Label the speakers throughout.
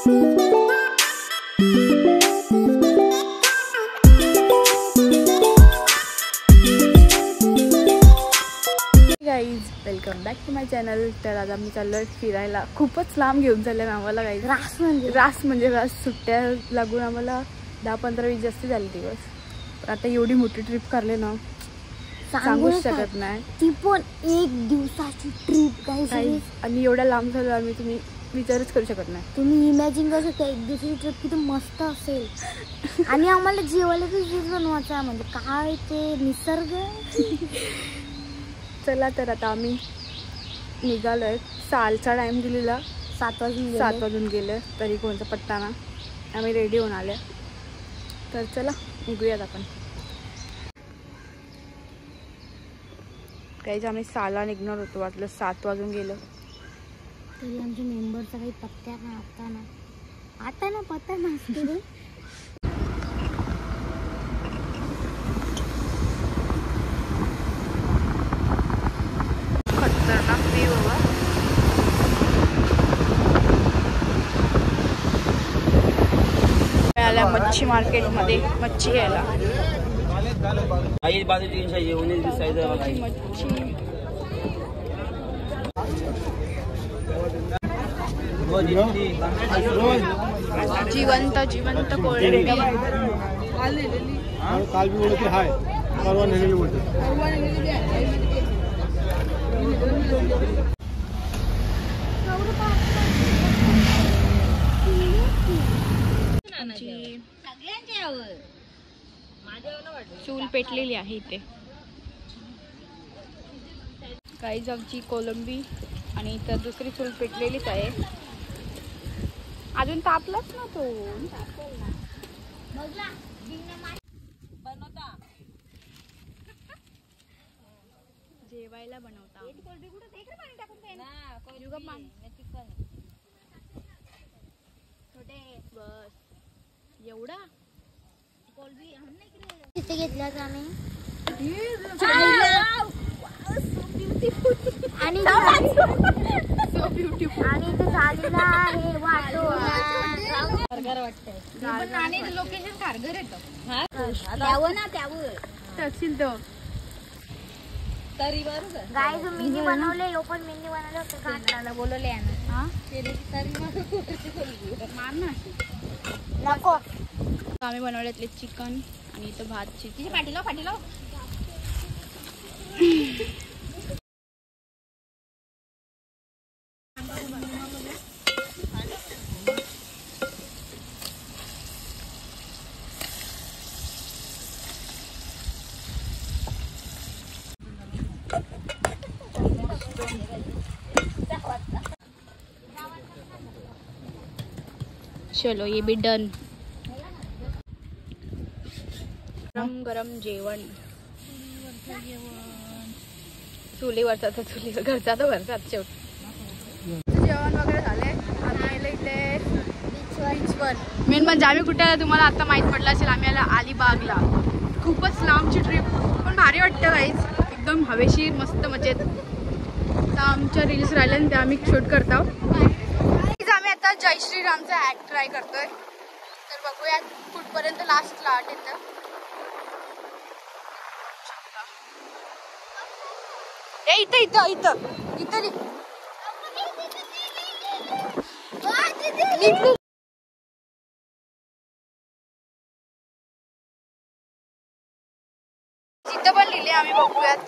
Speaker 1: Guys welcome back to my channel. तर आज आम्ही चाललोय फिरायला. खूपच लांब घेऊन चालले आम्हाला गाईज. रास म्हणजे सुट्ट्या लागून आम्हाला 10-15-20 जास्ती झाले दिवस. आता एवढी मोठी ट्रिप काढले ना, सांगूच शकत नाही.
Speaker 2: ती पण 1 दिवसाची ट्रिप गाईज.
Speaker 1: आणि एवढ्या लांब झालो आम्ही, तुम्ही विचारच करू शकत नाही.
Speaker 2: तुम्ही इमॅजिन करू शकता 1 दिवसाची ट्रिप किती मस्त असेल. आणि आम्हाला जेवायला पण बनवायचं आहे, म्हणजे काय ते निसर्ग.
Speaker 1: चला तर आता आम्ही निघालोय. सालचा टाइम दिलेला
Speaker 2: 7
Speaker 1: वाजून गेले तरी कोणता पत्ता ना. आम्ही रेडी होऊन आले. तर चला निघूयात आपण. काहीच आम्ही 6ला निघणार होतो, वाटलं 7 वाजून गेलं.
Speaker 2: तरी आमच्या मेंबरचा काही पत्त्या आता ना पत्ता नसतो.
Speaker 1: खतरनाक व्ह्यू बाबा. आल्या मच्छी मार्केटमध्ये मच्छी घ्यायला. जिवंत जिवंत कोळंबी.
Speaker 3: काल भी बोलते हाय, परवा नेलेली बोलते.
Speaker 1: चूल पेटलेली आहे इथे. काहीच आमची कोलंबी आणि इतर दुसरी चूल पेटलेलीच आहे. अजून तापलाच ना तो. जेवायला बनवता बस एवढा.
Speaker 2: तिथे घेतला का आम्ही. आणि
Speaker 1: सो ब्युटिफुल.
Speaker 2: आणि ते झालेला आहे वाटो
Speaker 1: खारघर वाटतंय. लोकेशन खारघर येतं
Speaker 2: त्यावर
Speaker 1: तहसील तो तरी बरोबर.
Speaker 2: गाईज मी बनवले, पण मी बनवले होते. खाण्याला बोलवले नको.
Speaker 1: आम्ही बनवल्यातले चिकन आणि इथं भात. चिकन फाटीला चलो ये भी डन. गरम गरम जेवण. चुलीवरचा तर चुलीवर, घरचा तर घरचाच. शेवट जेवण वगैरे झाले. आम्ही आले इथे बीचवर. मेन म्हणजे आम्ही कुठे आला तुम्हाला आता माहीत पडलं असेल. आम्ही आला अलिबागला. खूपच लांबची ट्रिप, पण भारी वाटतं गाईज. एकदम हवेशीर मस्त मजेत. तर आमच्या रील्स राहिल्या त्या आम्ही शूट करतो. आम्ही आता जय श्रीरामचा ॲक्ट ट्राय करतोय. तर बघूया कुठपर्यंत लास्ट लाट येतं. इथं इथं इथं इथं तिथं पण लिहिले आम्ही. बघूयात.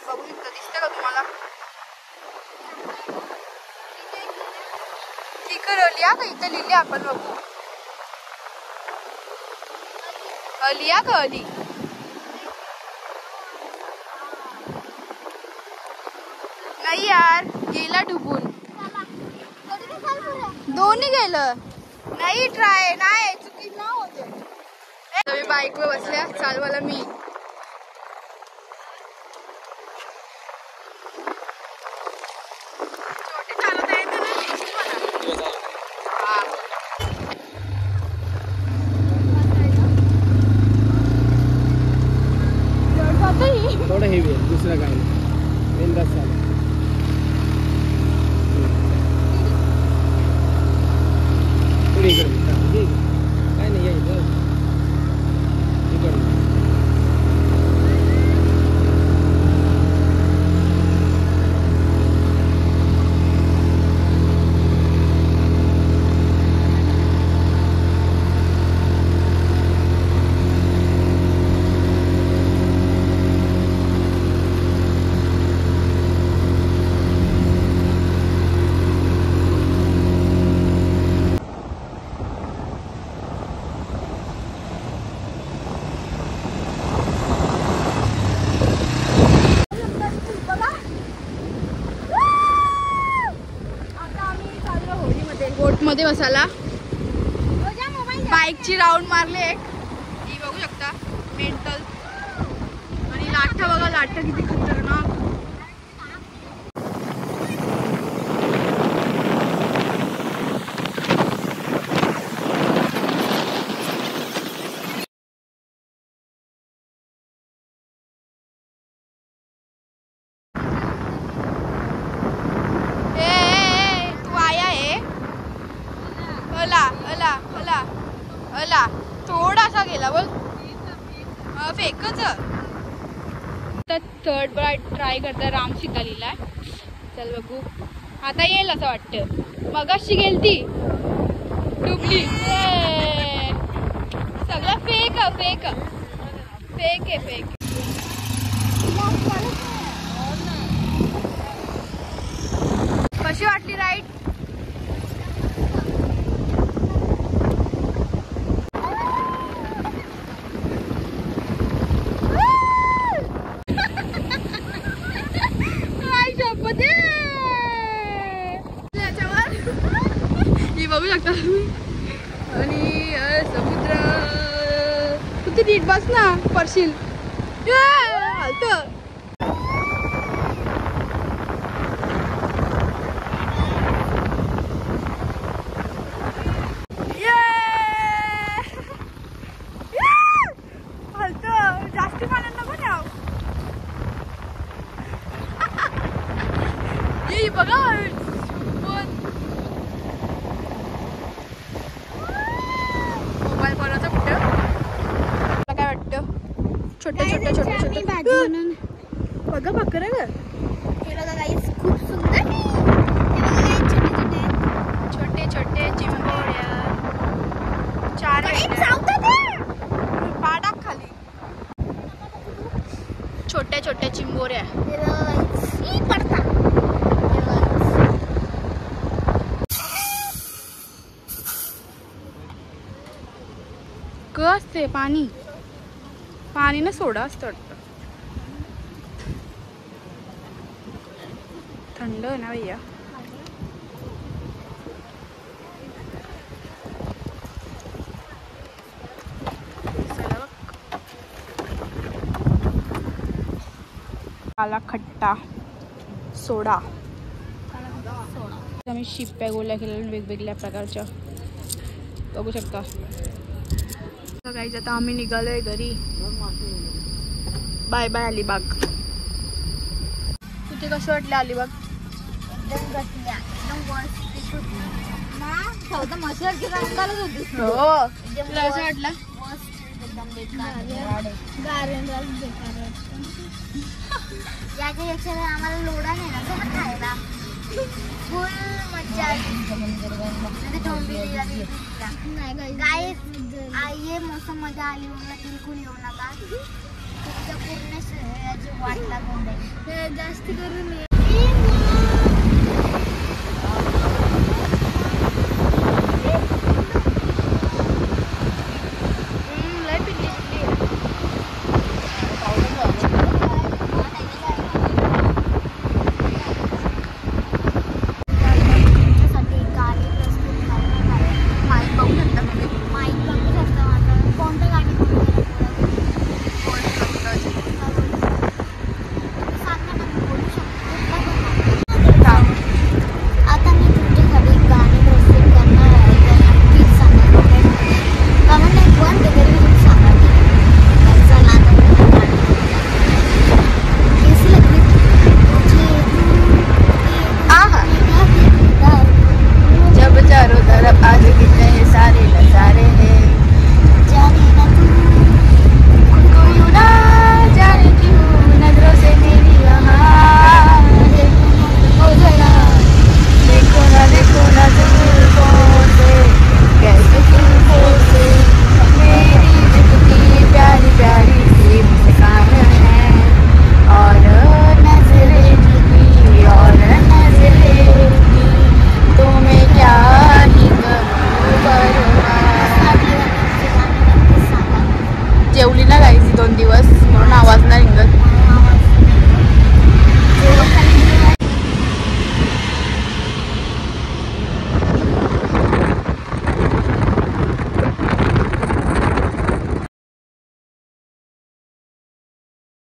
Speaker 1: बघू शकतो. दिसतं का तुम्हाला? लिहा का इथं लिहिले आपण. बघू लिहा का अली. नाही यार, गेला डुबून. दोन्ही गेलं. नाही ट्राय नाही, चुकी ना होते. तुम्ही बाईकवर बसल्या, चालवायला मी. छोटे चालवता येते ना.
Speaker 3: थोडं हेवी आहे, दुसरं काय नाही. बिंदास चालू.
Speaker 1: मध्ये बसायला. बाईकची राऊंड मारले एक, ही बघू शकता मेंटल. आणि लाटा बघा, लाटा किती खतरनाक. अला थोडासा गेला बोल फेकच. थर्ड ब्राईट ट्राय करता राम सीता लिहिलाय. चल बघू आता येईल असं वाटतं. मगाशी गेलती डुबली. सगळं फेक फेक फेक आहे फेक. कशी वाटली राईड? बघू शकता तुम्ही. आणि समुद्र तू नीट बस ना पडशील. जास्ती पाण्यात नको न्याव. बघा मोबाईल कोणाचा कुठं. काय वाटतं? छोटे छोटे छोटे छोटे बघा बकरा ग.
Speaker 2: खूप सुंदर
Speaker 1: छोटे छोटे चिंबोऱ्या. 4 पाडाक खाली छोट्या छोट्या चिंबोऱ्या. असते पाणी पाणी ना सोडा असतं वाटतं. थंड ना भैया. काला खट्टा सोडा. आम्ही शिप्प्या गोळ्या केलेल्या वेगवेगळ्या प्रकारच्या बघू शकता. आता आम्ही निघालोय घरी. Bye bye Alibag. तुझे कसं वाटलं अलिबाग? तुला कसं वाटलं?
Speaker 2: याच्यापेक्षा आम्हाला लोडा नाही ना खायला. फुल मज्जा काय. ये मौसम मजा आली म्हणून बिलकुल येऊ नका. तुमच्या पूर्ण शरीराची वाट लागून जाईल. जास्त करून